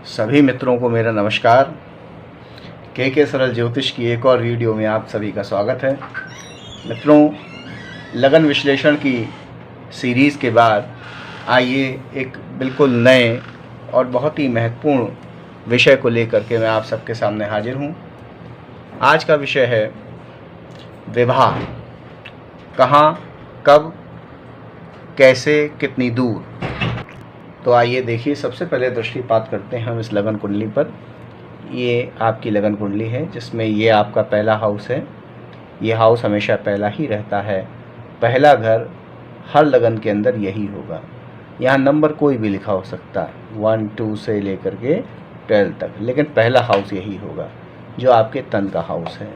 सभी मित्रों को मेरा नमस्कार। के सरल ज्योतिष की एक और वीडियो में आप सभी का स्वागत है। मित्रों, लगन विश्लेषण की सीरीज़ के बाद आइए एक बिल्कुल नए और बहुत ही महत्वपूर्ण विषय को लेकर के मैं आप सबके सामने हाजिर हूँ। आज का विषय है विवाह। कहाँ, कब, कैसे, कितनी दूर। तो आइए देखिए, सबसे पहले दृष्टिपात करते हैं हम इस लगन कुंडली पर। ये आपकी लगन कुंडली है जिसमें ये आपका पहला हाउस है। ये हाउस हमेशा पहला ही रहता है। पहला घर हर लगन के अंदर यही होगा। यहाँ नंबर कोई भी लिखा हो सकता है, 1 2 से लेकर के 12 तक, लेकिन पहला हाउस यही होगा जो आपके तन का हाउस है।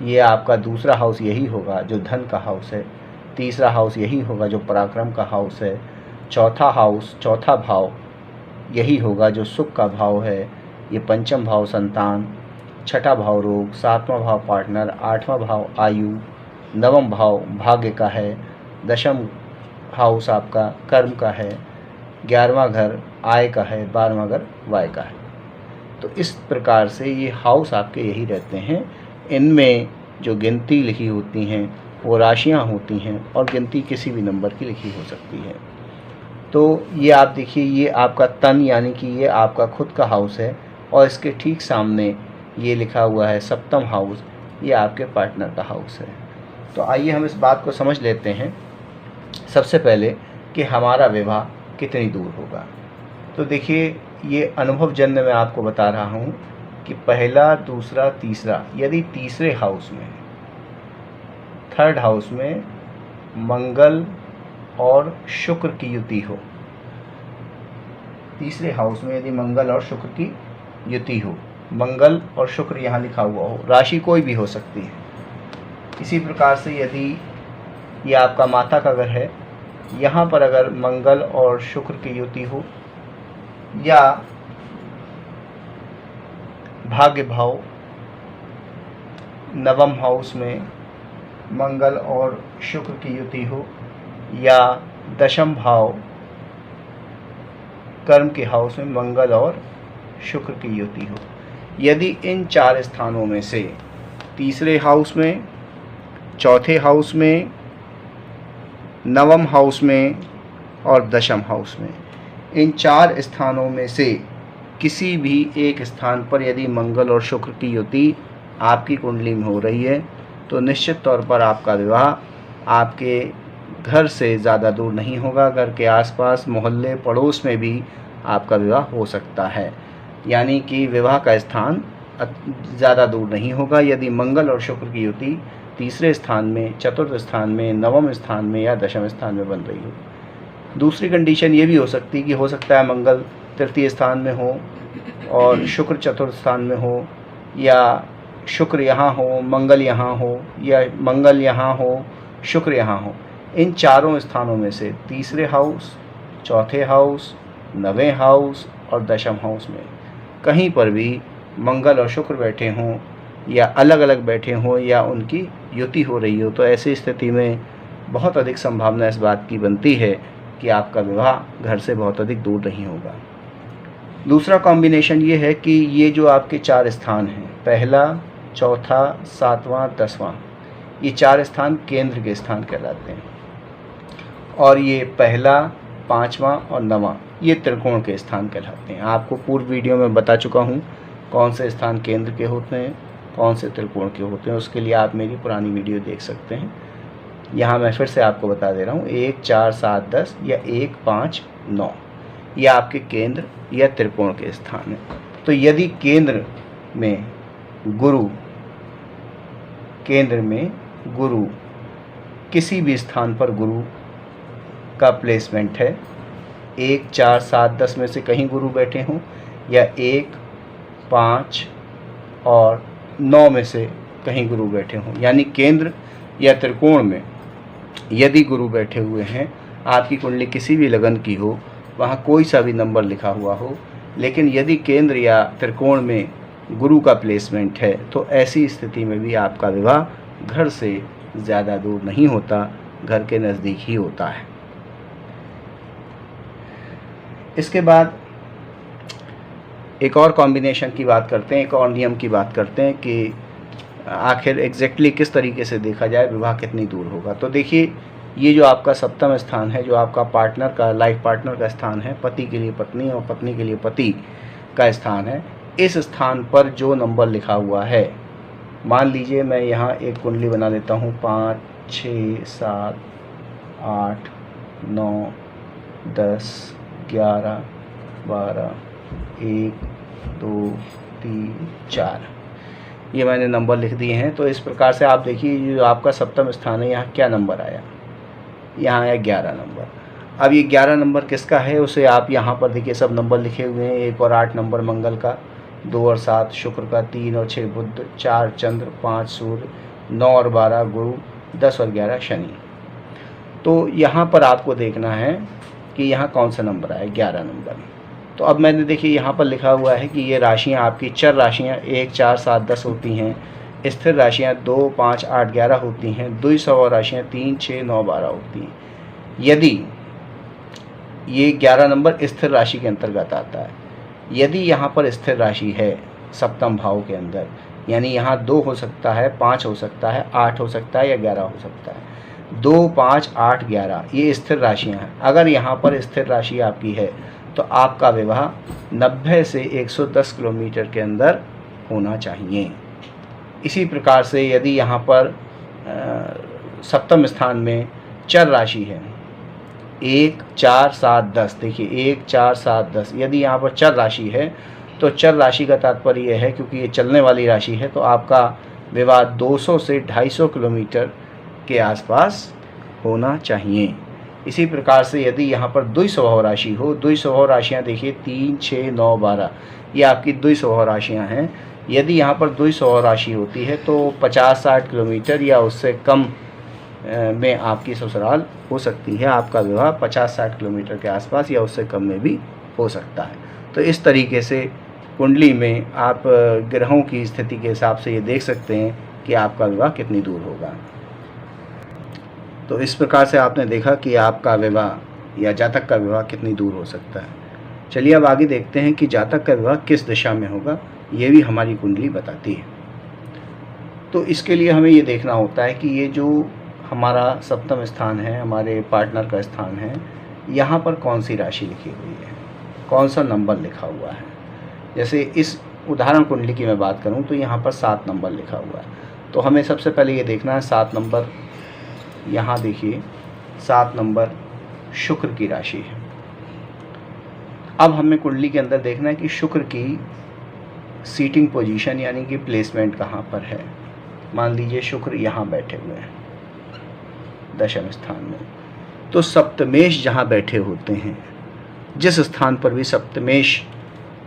ये आपका दूसरा हाउस यही होगा जो धन का हाउस है। तीसरा हाउस यही होगा जो पराक्रम का हाउस है। चौथा हाउस, चौथा भाव यही होगा जो सुख का भाव है। ये पंचम भाव संतान, छठा भाव रोग, सातवां भाव पार्टनर, आठवां भाव आयु, नवम भाव भाग्य का है, दशम हाउस आपका कर्म का है, 11वां घर आय का है, 12वां घर वाय का है। तो इस प्रकार से ये हाउस आपके यही रहते हैं। इनमें जो गिनती लिखी होती हैं वो राशियां होती हैं और गिनती किसी भी नंबर की लिखी हो सकती है। तो ये आप देखिए, ये आपका तन यानी कि ये आपका खुद का हाउस है और इसके ठीक सामने ये लिखा हुआ है सप्तम हाउस, ये आपके पार्टनर का हाउस है। तो आइए हम इस बात को समझ लेते हैं सबसे पहले कि हमारा विवाह कितनी दूर होगा। तो देखिए, ये अनुभवजन्य मैं आपको बता रहा हूँ कि पहला, दूसरा, तीसरा, यदि तीसरे हाउस में, थर्ड हाउस में मंगल और शुक्र की युति हो, तीसरे हाउस में यदि मंगल और शुक्र की युति हो, मंगल और शुक्र यहाँ लिखा हुआ हो, राशि कोई भी हो सकती है। इसी प्रकार से यदि ये आपका माता का घर है, यहाँ पर अगर मंगल और शुक्र की युति हो, या भाग्य भाव नवम हाउस में मंगल और शुक्र की युति हो, या दशम भाव कर्म के हाउस में मंगल और शुक्र की युति हो, यदि इन चार स्थानों में से तीसरे हाउस में, चौथे हाउस में, नवम हाउस में और दशम हाउस में, इन चार स्थानों में से किसी भी एक स्थान पर यदि मंगल और शुक्र की युति आपकी कुंडली में हो रही है तो निश्चित तौर पर आपका विवाह आपके घर से ज़्यादा दूर नहीं होगा। घर के आसपास, मोहल्ले, पड़ोस में भी आपका विवाह हो सकता है। यानी कि विवाह का स्थान ज़्यादा दूर नहीं होगा यदि मंगल और शुक्र की युति तीसरे स्थान में, चतुर्थ स्थान में, नवम स्थान में या दशम स्थान में बन रही हो। दूसरी कंडीशन ये भी हो सकती है कि हो सकता है मंगल तृतीय स्थान में हो और शुक्र चतुर्थ स्थान में हो, या शुक्र यहाँ हो, मंगल यहाँ हो, या मंगल यहाँ हो, शुक्र यहाँ हो। इन चारों स्थानों में से तीसरे हाउस, चौथे हाउस, नवें हाउस और दशम हाउस में कहीं पर भी मंगल और शुक्र बैठे हों या अलग अलग बैठे हों या उनकी युति हो रही हो, तो ऐसी स्थिति में बहुत अधिक संभावना इस बात की बनती है कि आपका विवाह घर से बहुत अधिक दूर नहीं होगा। दूसरा कॉम्बिनेशन ये है कि ये जो आपके चार स्थान हैं, पहला, चौथा, सातवां, 10वां, ये चार स्थान केंद्र के स्थान कहलाते हैं और ये पहला, 5वां और 9वां ये त्रिकोण के स्थान कहलाते हैं। आपको पूर्व वीडियो में बता चुका हूँ कौन से स्थान केंद्र के होते हैं, कौन से त्रिकोण के होते हैं। उसके लिए आप मेरी पुरानी वीडियो देख सकते हैं। यहाँ मैं फिर से आपको बता दे रहा हूँ, 1 4 7 10 या 1 5 9 ये आपके केंद्र या त्रिकोण के स्थान हैं। तो यदि केंद्र में गुरु, केंद्र में गुरु, किसी भी स्थान पर गुरु का प्लेसमेंट है, 1 4 7 10 में से कहीं गुरु बैठे हों या 1 5 और 9 में से कहीं गुरु बैठे हों, यानी केंद्र या त्रिकोण में यदि गुरु बैठे हुए हैं, आपकी कुंडली किसी भी लगन की हो, वहाँ कोई सा भी नंबर लिखा हुआ हो, लेकिन यदि केंद्र या त्रिकोण में गुरु का प्लेसमेंट है तो ऐसी स्थिति में भी आपका विवाह घर से ज़्यादा दूर नहीं होता, घर के नज़दीक ही होता है। इसके बाद एक और कॉम्बिनेशन की बात करते हैं, एक और नियम की बात करते हैं कि आखिर एग्जैक्टली किस तरीके से देखा जाए विवाह कितनी दूर होगा। तो देखिए, ये जो आपका सप्तम स्थान है, जो आपका पार्टनर का, लाइफ पार्टनर का स्थान है, पति के लिए पत्नी और पत्नी के लिए पति का स्थान है, इस स्थान पर जो नंबर लिखा हुआ है, मान लीजिए मैं यहाँ एक कुंडली बना लेता हूँ, 5, 6, 7, 8, 9, 10, 11, 12, 1, 2, 3, 4, ये मैंने नंबर लिख दिए हैं। तो इस प्रकार से आप देखिए, जो आपका सप्तम स्थान है, यहाँ क्या नंबर आया, यहाँ आया 11 नंबर। अब ये 11 नंबर किसका है, उसे आप यहाँ पर देखिए सब नंबर लिखे हुए हैं। 1 और 8 नंबर मंगल का, 2 और 7 शुक्र का, 3 और 6 बुध, 4 चंद्र, 5 सूर्य, 9 और 12 गुरु, 10 और 11 शनि। तो यहाँ पर आपको देखना है कि यहाँ कौन सा नंबर आया, 11 नंबर। तो अब मैंने देखिए यहाँ पर लिखा हुआ है कि ये राशियाँ आपकी चर राशियाँ 1, 4, 7, 10 होती हैं। स्थिर राशियाँ 2, 5, 8, 11 होती हैं। द्विसव राशियाँ 3, 6, 9, 12 होती हैं। यदि ये 11 नंबर स्थिर राशि के अंतर्गत आता है, यदि यहाँ पर स्थिर राशि है सप्तम भाव के अंदर, यानी यहाँ 2 हो सकता है, 5 हो सकता है, 8 हो सकता है या 11 हो सकता है। 2, 5, 8, 11 ये स्थिर राशियाँ हैं। अगर यहाँ पर स्थिर राशि आपकी है तो आपका विवाह 90 से 110 किलोमीटर के अंदर होना चाहिए। इसी प्रकार से यदि यहाँ पर सप्तम स्थान में चर राशि है 1, 4, 7, 10, देखिए 1, 4, 7, 10, यदि यहाँ पर चर राशि है तो चर राशि का तात्पर्य यह है, क्योंकि ये चलने वाली राशि है, तो आपका विवाह 200 से 250 किलोमीटर के आसपास होना चाहिए। इसी प्रकार से यदि यहाँ पर द्विस्वभाव राशि हो, द्विस्वभाव राशियाँ देखिए 3, 6, 9, 12, ये आपकी द्विस्वभाव राशियाँ हैं। यदि यहाँ पर द्विस्वभाव राशि होती है तो 50-60 किलोमीटर या उससे कम में आपकी ससुराल हो सकती है। आपका विवाह 50-60 किलोमीटर के आसपास या उससे कम में भी हो सकता है। तो इस तरीके से कुंडली में आप ग्रहों की स्थिति के हिसाब से ये देख सकते हैं कि आपका विवाह कितनी दूर होगा। तो इस प्रकार से आपने देखा कि आपका विवाह या जातक का विवाह कितनी दूर हो सकता है। चलिए अब आगे देखते हैं कि जातक का विवाह किस दिशा में होगा, ये भी हमारी कुंडली बताती है। तो इसके लिए हमें ये देखना होता है कि ये जो हमारा सप्तम स्थान है, हमारे पार्टनर का स्थान है, यहाँ पर कौन सी राशि लिखी हुई है, कौन सा नंबर लिखा हुआ है। जैसे इस उदाहरण कुंडली की मैं बात करूँ तो यहाँ पर 7 नंबर लिखा हुआ है। तो हमें सबसे पहले ये देखना है 7 नंबर, यहाँ देखिए 7 नंबर शुक्र की राशि है। अब हमें कुंडली के अंदर देखना है कि शुक्र की सीटिंग पोजीशन यानी कि प्लेसमेंट कहाँ पर है। मान लीजिए शुक्र यहाँ बैठे हुए हैं दशम स्थान में, तो सप्तमेश जहाँ बैठे होते हैं, जिस स्थान पर भी सप्तमेश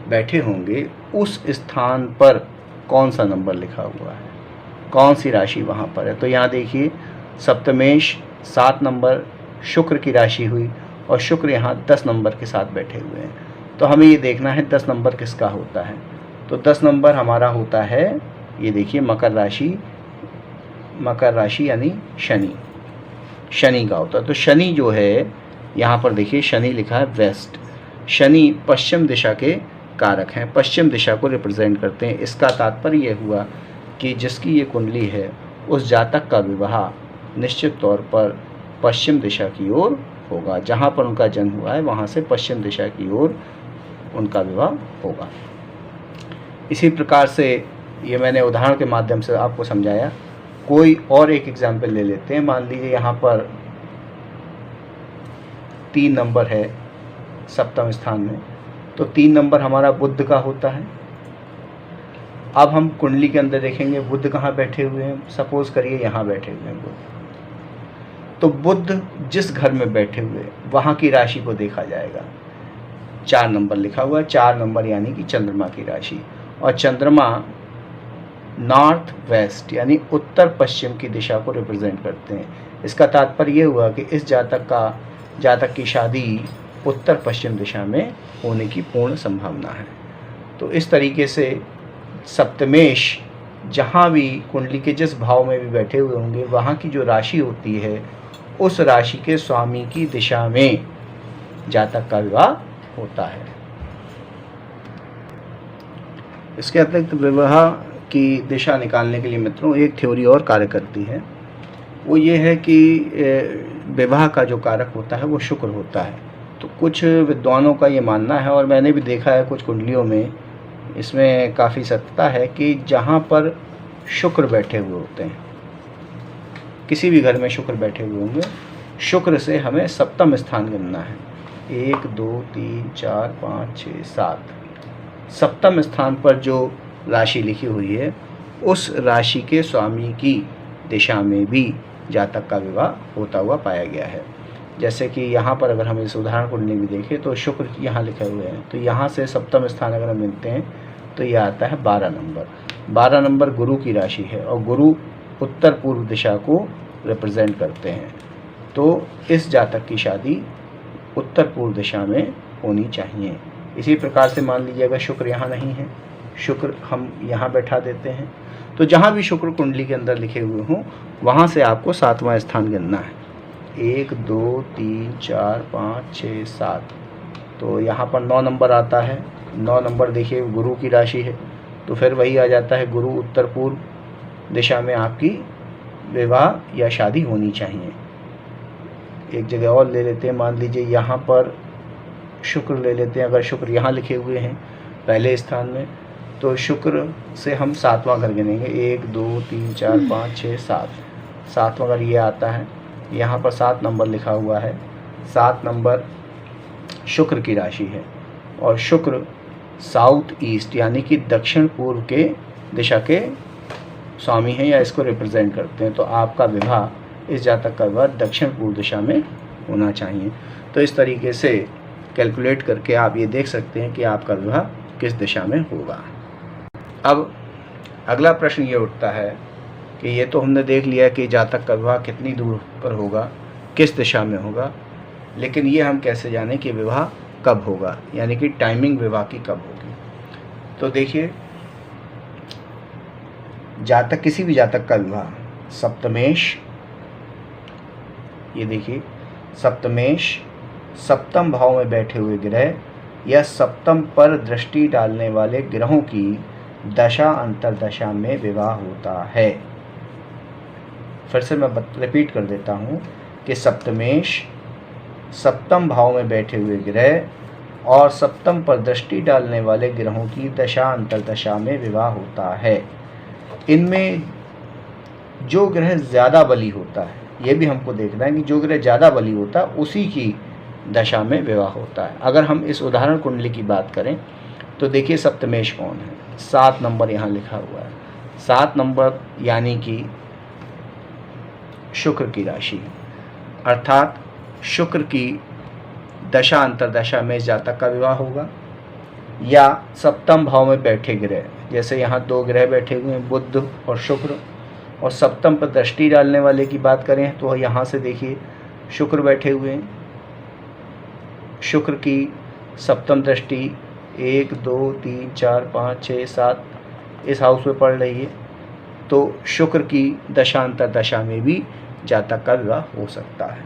बैठे होंगे उस स्थान पर कौन सा नंबर लिखा हुआ है, कौन सी राशि वहाँ पर है। तो यहाँ देखिए सप्तमेश 7 नंबर शुक्र की राशि हुई और शुक्र यहाँ 10 नंबर के साथ बैठे हुए हैं। तो हमें ये देखना है 10 नंबर किसका होता है। तो 10 नंबर हमारा होता है, ये देखिए मकर राशि यानी शनि का होता है। तो शनि जो है यहाँ पर देखिए शनि लिखा है वेस्ट। शनि पश्चिम दिशा के कारक हैं, पश्चिम दिशा को रिप्रेजेंट करते हैं। इसका तात्पर्य यह हुआ कि जिसकी ये कुंडली है उस जातक का विवाह निश्चित तौर पर पश्चिम दिशा की ओर होगा। जहाँ पर उनका जन्म हुआ है वहाँ से पश्चिम दिशा की ओर उनका विवाह होगा। इसी प्रकार से ये मैंने उदाहरण के माध्यम से आपको समझाया। कोई और एक एग्जाम्पल ले लेते हैं। मान लीजिए यहाँ पर 3 नंबर है सप्तम स्थान में, तो 3 नंबर हमारा बुध का होता है। अब हम कुंडली के अंदर देखेंगे बुध कहाँ बैठे हुए हैं। सपोज करिए यहाँ बैठे हुए हैं बुध, तो बुध जिस घर में बैठे हुए वहाँ की राशि को देखा जाएगा। 4 नंबर लिखा हुआ है, 4 नंबर यानी कि चंद्रमा की राशि, और चंद्रमा नॉर्थ वेस्ट यानी उत्तर पश्चिम की दिशा को रिप्रेजेंट करते हैं। इसका तात्पर्य ये हुआ कि इस जातक की शादी उत्तर पश्चिम दिशा में होने की पूर्ण संभावना है। तो इस तरीके से सप्तमेश जहाँ भी कुंडली के जिस भाव में भी बैठे हुए होंगे वहाँ की जो राशि होती है उस राशि के स्वामी की दिशा में जातक का विवाह होता है। इसके अतिरिक्त विवाह की दिशा निकालने के लिए मित्रों एक थ्योरी और कार्य करती है। वो ये है कि विवाह का जो कारक होता है वो शुक्र होता है। तो कुछ विद्वानों का ये मानना है, और मैंने भी देखा है कुछ कुंडलियों में इसमें काफ़ी सत्यता है, कि जहाँ पर शुक्र बैठे हुए होते हैं, किसी भी घर में शुक्र बैठे हुए होंगे, शुक्र से हमें सप्तम स्थान गिनना है। 1 2 3 4 5 6 7 सप्तम स्थान पर जो राशि लिखी हुई है उस राशि के स्वामी की दिशा में भी जातक का विवाह होता हुआ पाया गया है। जैसे कि यहाँ पर अगर हम इस उदाहरण कुंडली में देखें तो शुक्र यहाँ लिखे हुए हैं, तो यहाँ से सप्तम स्थान अगर हम मिलते हैं तो यह आता है 12 नंबर। 12 नंबर गुरु की राशि है और गुरु उत्तर पूर्व दिशा को रिप्रेजेंट करते हैं। तो इस जातक की शादी उत्तर पूर्व दिशा में होनी चाहिए। इसी प्रकार से मान लीजिए अगर शुक्र यहाँ नहीं है, शुक्र हम यहाँ बैठा देते हैं, तो जहाँ भी शुक्र कुंडली के अंदर लिखे हुए हों वहाँ से आपको 7वां स्थान गिनना है। 1 2 3 4 5 6 7, तो यहाँ पर 9 नंबर आता है। 9 नंबर देखिए गुरु की राशि है, तो फिर वही आ जाता है, गुरु उत्तर पूर्व दिशा में आपकी विवाह या शादी होनी चाहिए। एक जगह और ले लेते हैं, मान लीजिए यहाँ पर शुक्र ले लेते हैं। अगर शुक्र यहाँ लिखे हुए हैं पहले स्थान में, तो शुक्र से हम 7वां घर गिनेंगे। 1 2 3 4 5 6 7, 7वां घर ये आता है। यहाँ पर 7 नंबर लिखा हुआ है। 7 नंबर शुक्र की राशि है और शुक्र साउथ ईस्ट यानी कि दक्षिण पूर्व के दिशा के स्वामी हैं या इसको रिप्रेजेंट करते हैं। तो आपका विवाह, इस जातक का विवाह दक्षिण पूर्व दिशा में होना चाहिए। तो इस तरीके से कैलकुलेट करके आप ये देख सकते हैं कि आपका विवाह किस दिशा में होगा। अब अगला प्रश्न ये उठता है कि ये तो हमने देख लिया कि जातक का विवाह कितनी दूर पर होगा, किस दिशा में होगा, लेकिन ये हम कैसे जानें कि विवाह कब होगा, यानी कि टाइमिंग विवाह की कब होगी। तो देखिए, जातक, किसी भी जातक का विवाह सप्तमेश, ये देखिए सप्तमेश, सप्तम भाव में बैठे हुए ग्रह या सप्तम पर दृष्टि डालने वाले ग्रहों की दशा अंतरदशा में विवाह होता है। फिर से मैं रिपीट कर देता हूँ कि सप्तमेश, सप्तम भाव में बैठे हुए ग्रह और सप्तम पर दृष्टि डालने वाले ग्रहों की दशा अंतरदशा में विवाह होता है। इनमें जो ग्रह ज़्यादा बली होता है, ये भी हमको देखना है कि जो ग्रह ज़्यादा बली होता है उसी की दशा में विवाह होता है। अगर हम इस उदाहरण कुंडली की बात करें तो देखिए सप्तमेश कौन है, 7 नंबर यहाँ लिखा हुआ है। 7 नंबर यानी कि शुक्र की राशि, अर्थात शुक्र की दशा अंतरदशा में जातक का विवाह होगा। या सप्तम भाव में बैठे ग्रह, जैसे यहाँ 2 ग्रह बैठे हुए हैं, बुध और शुक्र, और सप्तम पर दृष्टि डालने वाले की बात करें तो यहाँ से देखिए शुक्र बैठे हुए हैं। शुक्र की सप्तम दृष्टि 1 2 3 4 5 6 7 इस हाउस में पड़ रही है, तो शुक्र की दशांतर दशा में भी जातक का विवाह हो सकता है।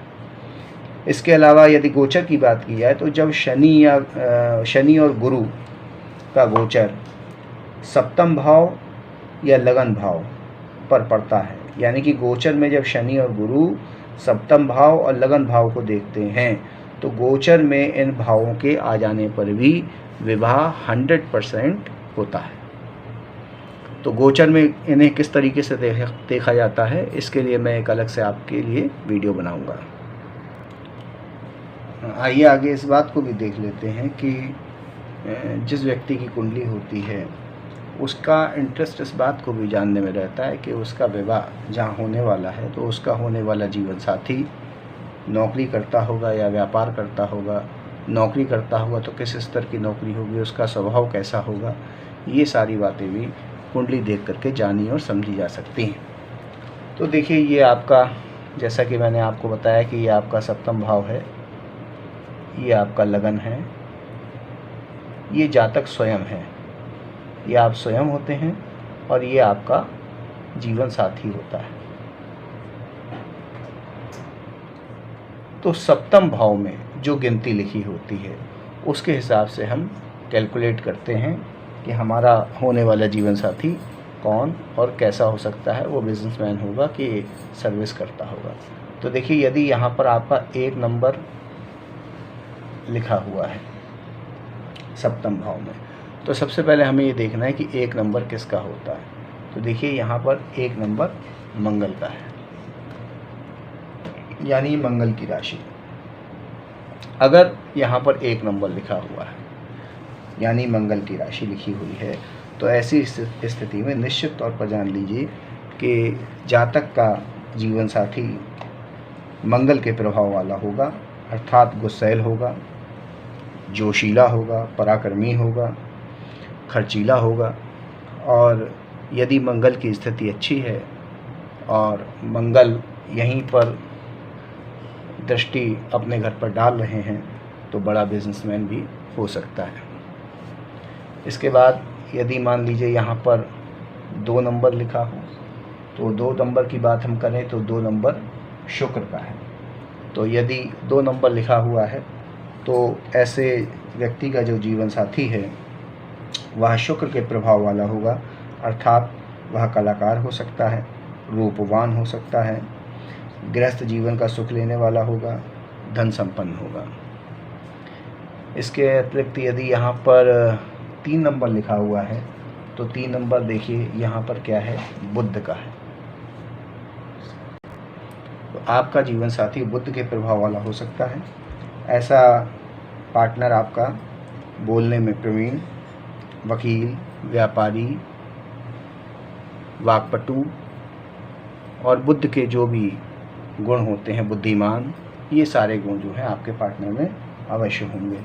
इसके अलावा यदि गोचर की बात की जाए तो जब शनि और गुरु का गोचर सप्तम भाव या लगन भाव पर पड़ता है, यानी कि गोचर में जब शनि और गुरु सप्तम भाव और लगन भाव को देखते हैं तो गोचर में इन भावों के आ जाने पर भी विवाह 100% होता है। तो गोचर में इन्हें किस तरीके से देखा जाता है, इसके लिए मैं एक अलग से आपके लिए वीडियो बनाऊंगा। आइए आगे इस बात को भी देख लेते हैं कि जिस व्यक्ति की कुंडली होती है उसका इंटरेस्ट इस बात को भी जानने में रहता है कि उसका विवाह जहाँ होने वाला है तो उसका होने वाला जीवन साथी नौकरी करता होगा या व्यापार करता होगा। नौकरी करता होगा तो किस स्तर की नौकरी होगी, उसका स्वभाव कैसा होगा, ये सारी बातें भी कुंडली देख करके जानी और समझी जा सकती हैं। तो देखिए, ये आपका, जैसा कि मैंने आपको बताया कि ये आपका सप्तम भाव है, ये आपका लगन है, ये जातक स्वयं है, ये आप स्वयं होते हैं और ये आपका जीवन साथी होता है। तो सप्तम भाव में जो गिनती लिखी होती है उसके हिसाब से हम कैलकुलेट करते हैं कि हमारा होने वाला जीवन साथी कौन और कैसा हो सकता है, वो बिजनेसमैन होगा कि सर्विस करता होगा। तो देखिए, यदि यहाँ पर आपका 1 नंबर लिखा हुआ है सप्तम भाव में, तो सबसे पहले हमें ये देखना है कि 1 नंबर किसका होता है। तो देखिए, यहाँ पर 1 नंबर मंगल का है, यानी मंगल की राशि। अगर यहाँ पर 1 नंबर लिखा हुआ है यानी मंगल की राशि लिखी हुई है, तो ऐसी स्थिति में निश्चित तौर पर जान लीजिए कि जातक का जीवन साथी मंगल के प्रभाव वाला होगा, अर्थात गुस्सैल होगा, जोशीला होगा, पराक्रमी होगा, खर्चीला होगा। और यदि मंगल की स्थिति अच्छी है और मंगल यहीं पर दृष्टि अपने घर पर डाल रहे हैं, तो बड़ा बिजनेसमैन भी हो सकता है। इसके बाद यदि मान लीजिए यहाँ पर 2 नंबर लिखा हो, तो 2 नंबर की बात हम करें तो 2 नंबर शुक्र का है। तो यदि 2 नंबर लिखा हुआ है, तो ऐसे व्यक्ति का जो जीवन साथी है वह शुक्र के प्रभाव वाला होगा, अर्थात वह कलाकार हो सकता है, रूपवान हो सकता है, गृहस्थ जीवन का सुख लेने वाला होगा, धन संपन्न होगा। इसके अतिरिक्त यदि यहाँ पर 3 नंबर लिखा हुआ है, तो 3 नंबर देखिए यहाँ पर क्या है, बुध का है। तो आपका जीवन साथी बुध के प्रभाव वाला हो सकता है। ऐसा पार्टनर आपका बोलने में प्रवीण, वकील, व्यापारी, वाक्पटु और बुध के जो भी गुण होते हैं, बुद्धिमान, ये सारे गुण जो हैं आपके पार्टनर में अवश्य होंगे।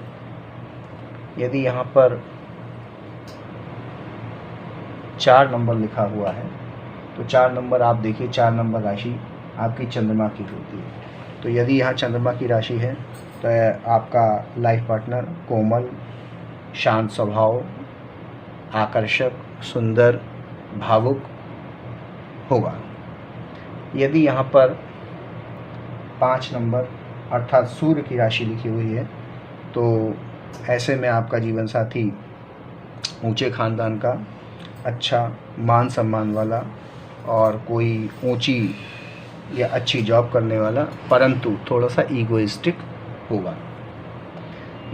यदि यहाँ पर 4 नंबर लिखा हुआ है, तो 4 नंबर आप देखिए, 4 नंबर राशि आपकी चंद्रमा की होती है। तो यदि यहाँ चंद्रमा की राशि है, तो आपका लाइफ पार्टनर कोमल, शांत स्वभाव, आकर्षक, सुंदर, भावुक होगा। यदि यहाँ पर 5 नंबर अर्थात सूर्य की राशि लिखी हुई है, तो ऐसे में आपका जीवन साथी ऊंचे खानदान का, अच्छा मान सम्मान वाला और कोई ऊंची या अच्छी जॉब करने वाला, परंतु थोड़ा सा ईगोइस्टिक होगा।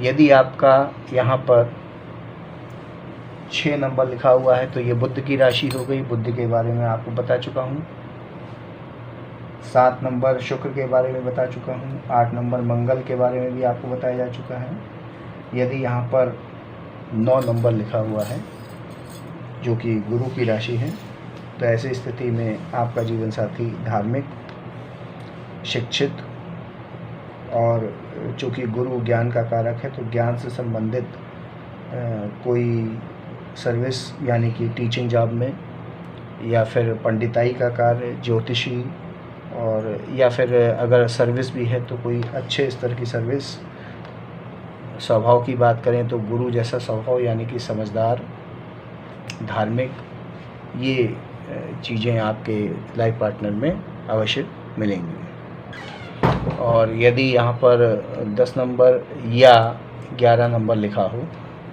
यदि आपका यहाँ पर 6 नंबर लिखा हुआ है, तो ये बुध की राशि हो गई, बुध के बारे में आपको बता चुका हूँ। 7 नंबर शुक्र के बारे में बता चुका हूँ। 8 नंबर मंगल के बारे में भी आपको बताया जा चुका है। यदि यहाँ पर 9 नंबर लिखा हुआ है, जो कि गुरु की राशि है, तो ऐसी स्थिति में आपका जीवन साथी धार्मिक, शिक्षित, और चूँकि गुरु ज्ञान का कारक है, तो ज्ञान से संबंधित कोई सर्विस यानी कि टीचिंग जॉब में, या फिर पंडिताई का कार्य, ज्योतिषी, और या फिर अगर सर्विस भी है तो कोई अच्छे स्तर की सर्विस। स्वभाव की बात करें तो गुरु जैसा स्वभाव, यानी कि समझदार, धार्मिक, ये चीज़ें आपके लाइफ पार्टनर में अवश्य मिलेंगी। और यदि यहाँ पर 10 नंबर या 11 नंबर लिखा हो,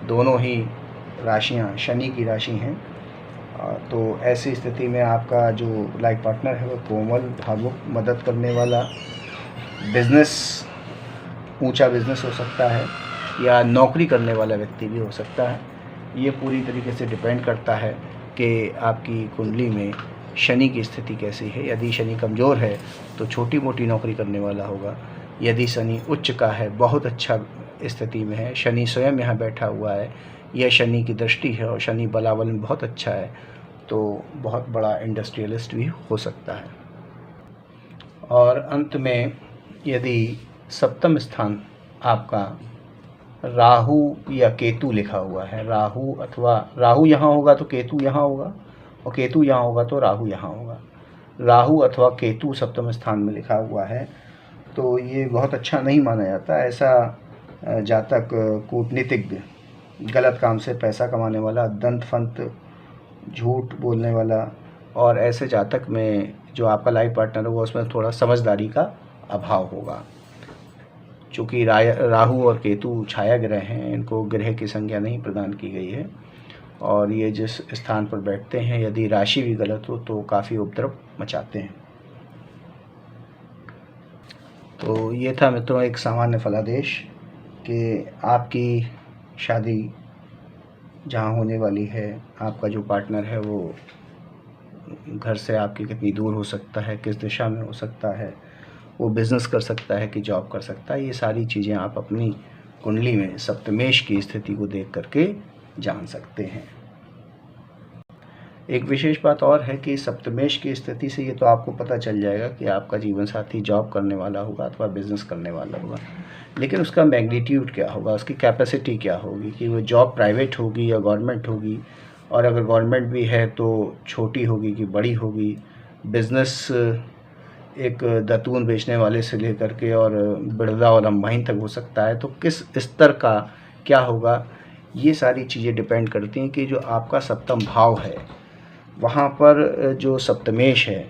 दोनों ही राशियाँ शनि की राशि हैं, तो ऐसी स्थिति में आपका जो लाइफ पार्टनर है वो कोमल, भावुक, मदद करने वाला, ऊंचा बिजनेस हो सकता है, या नौकरी करने वाला व्यक्ति भी हो सकता है। ये पूरी तरीके से डिपेंड करता है कि आपकी कुंडली में शनि की स्थिति कैसी है। यदि शनि कमज़ोर है तो छोटी मोटी नौकरी करने वाला होगा। यदि शनि उच्च का है, बहुत अच्छा स्थिति में है, शनि स्वयं यहाँ बैठा हुआ है, यह शनि की दृष्टि है और शनि बलाबल में बहुत अच्छा है, तो बहुत बड़ा इंडस्ट्रियलिस्ट भी हो सकता है। और अंत में यदि सप्तम स्थान आपका राहु या केतु लिखा हुआ है, राहु यहाँ होगा तो केतु यहाँ होगा, और केतु यहाँ होगा तो राहु यहाँ होगा। राहु अथवा केतु सप्तम स्थान में लिखा हुआ है, तो ये बहुत अच्छा नहीं माना जाता। ऐसा जातक कूटनीतिज्ञ, गलत काम से पैसा कमाने वाला, दंत फंत, झूठ बोलने वाला, और ऐसे जातक में जो आपका लाइफ पार्टनर होगा उसमें थोड़ा समझदारी का अभाव होगा। चूँकि राहु और केतु छाया ग्रह हैं, इनको ग्रह की संज्ञा नहीं प्रदान की गई है, और ये जिस स्थान पर बैठते हैं यदि राशि भी गलत हो तो काफ़ी उपद्रव मचाते हैं। तो ये था मित्रों एक सामान्य फलादेश कि आपकी शादी जहाँ होने वाली है, आपका जो पार्टनर है वो घर से आपकी कितनी दूर हो सकता है, किस दिशा में हो सकता है, वो बिज़नेस कर सकता है कि जॉब कर सकता है, ये सारी चीज़ें आप अपनी कुंडली में सप्तमेश की स्थिति को देख करके जान सकते हैं। एक विशेष बात और है कि सप्तमेश की स्थिति से ये तो आपको पता चल जाएगा कि आपका जीवन साथी जॉब करने वाला होगा अथवा बिज़नेस करने वाला होगा, लेकिन उसका मैग्नीट्यूड क्या होगा, उसकी कैपेसिटी क्या होगी, कि वो जॉब प्राइवेट होगी या गवर्नमेंट होगी, और अगर गवर्नमेंट भी है तो छोटी होगी कि बड़ी होगी, बिज़नेस एक दातून बेचने वाले से लेकर के और बिरला और अंबानी तक हो सकता है, तो किस स्तर का क्या होगा, ये सारी चीज़ें डिपेंड करती हैं कि जो आपका सप्तम भाव है वहाँ पर जो सप्तमेश है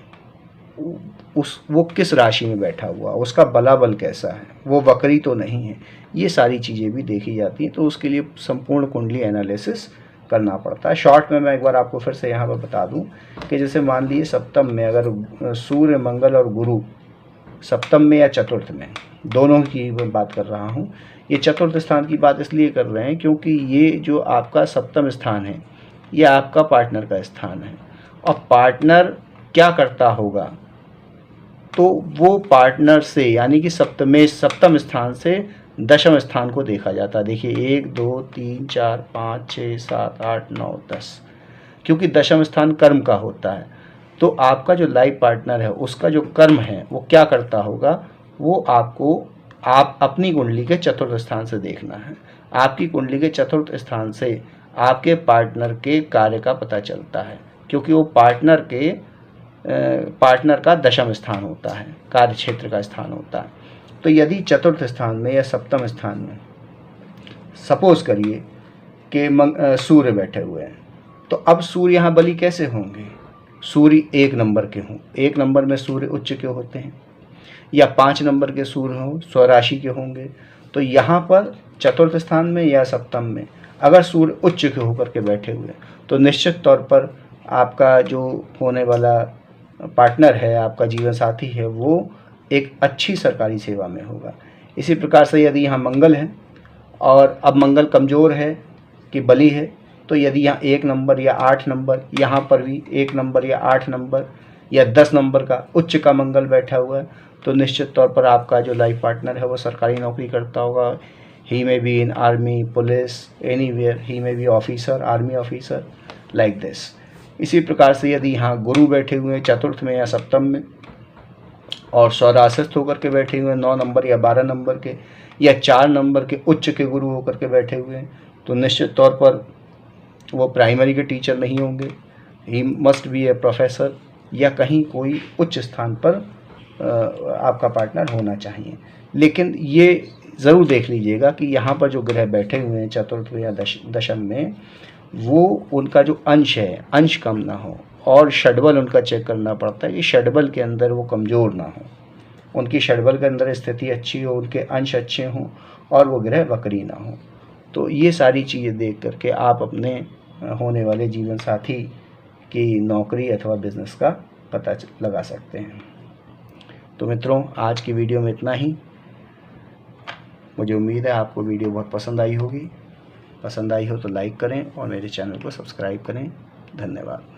वो किस राशि में बैठा हुआ, उसका बलाबल कैसा है, वो वक्री तो नहीं है, ये सारी चीज़ें भी देखी जाती हैं। तो उसके लिए संपूर्ण कुंडली एनालिसिस करना पड़ता है। शॉर्ट में मैं एक बार आपको फिर से यहाँ पर बता दूं कि जैसे मान लीजिए सप्तम में अगर सूर्य, मंगल और गुरु सप्तम में या चतुर्थ में, दोनों की मैं बात कर रहा हूँ। ये चतुर्थ स्थान की बात इसलिए कर रहे हैं क्योंकि ये जो आपका सप्तम स्थान है ये आपका पार्टनर का स्थान है, और पार्टनर क्या करता होगा, तो वो पार्टनर से यानी कि सप्तम स्थान से दशम स्थान को देखा जाता है। देखिए 1 2 3 4 5 6 7 8 9 10, क्योंकि दशम स्थान कर्म का होता है। तो आपका जो लाइफ पार्टनर है उसका जो कर्म है वो क्या करता होगा, वो आप अपनी कुंडली के चतुर्थ स्थान से देखना है। आपकी कुंडली के चतुर्थ स्थान से आपके पार्टनर के कार्य का पता चलता है, क्योंकि वो पार्टनर का दशम स्थान होता है, कार्य क्षेत्र का स्थान होता है। तो यदि चतुर्थ स्थान में या सप्तम स्थान में सपोज करिए कि सूर्य बैठे हुए हैं, तो अब सूर्य यहाँ बली कैसे होंगे, सूर्य 1 नंबर के हों, 1 नंबर में सूर्य उच्च के होते हैं, या 5 नंबर के सूर्य हों स्वराशि के होंगे। तो यहाँ पर चतुर्थ स्थान में या सप्तम में अगर सूर्य उच्च के होकर के बैठे हुए तो निश्चित तौर पर आपका जो होने वाला पार्टनर है, आपका जीवन साथी है, वो एक अच्छी सरकारी सेवा में होगा। इसी प्रकार से यदि यहाँ मंगल है और अब मंगल कमज़ोर है कि बली है, तो यदि यहाँ 1 नंबर या 8 नंबर, यहाँ पर भी 1 नंबर या 8 नंबर या 10 नंबर का उच्च का मंगल बैठा हुआ है, तो निश्चित तौर पर आपका जो लाइफ पार्टनर है वो सरकारी नौकरी करता होगा। He may be in army, police, anywhere, he may be officer, army officer, like this. इसी प्रकार से यदि यहाँ गुरु बैठे हुए हैं चतुर्थ में या सप्तम में और स्वराशस्थ होकर के बैठे हुए हैं 9 नंबर या 12 नंबर के या 4 नंबर के उच्च के गुरु होकर के बैठे हुए हैं, तो निश्चित तौर पर वो प्राइमरी के टीचर नहीं होंगे, he must be A professor, या कहीं कोई उच्च स्थान पर आपका पार्टनर होना चाहिए। लेकिन ये ज़रूर देख लीजिएगा कि यहाँ पर जो ग्रह बैठे हुए हैं चतुर्थ में या दशम में, वो उनका जो अंश है अंश कम ना हो, और षडबल उनका चेक करना पड़ता है कि षडबल के अंदर वो कमज़ोर ना हो, उनकी षडबल के अंदर स्थिति अच्छी हो, उनके अंश अच्छे हों और वो ग्रह वक्री ना हो। तो ये सारी चीज़ें देख करके आप अपने होने वाले जीवन साथी की नौकरी अथवा बिज़नेस का पता लगा सकते हैं। तो मित्रों आज की वीडियो में इतना ही। मुझे उम्मीद है आपको वीडियो बहुत पसंद आई होगी। पसंद आई हो तो लाइक करें और मेरे चैनल को सब्सक्राइब करें। धन्यवाद।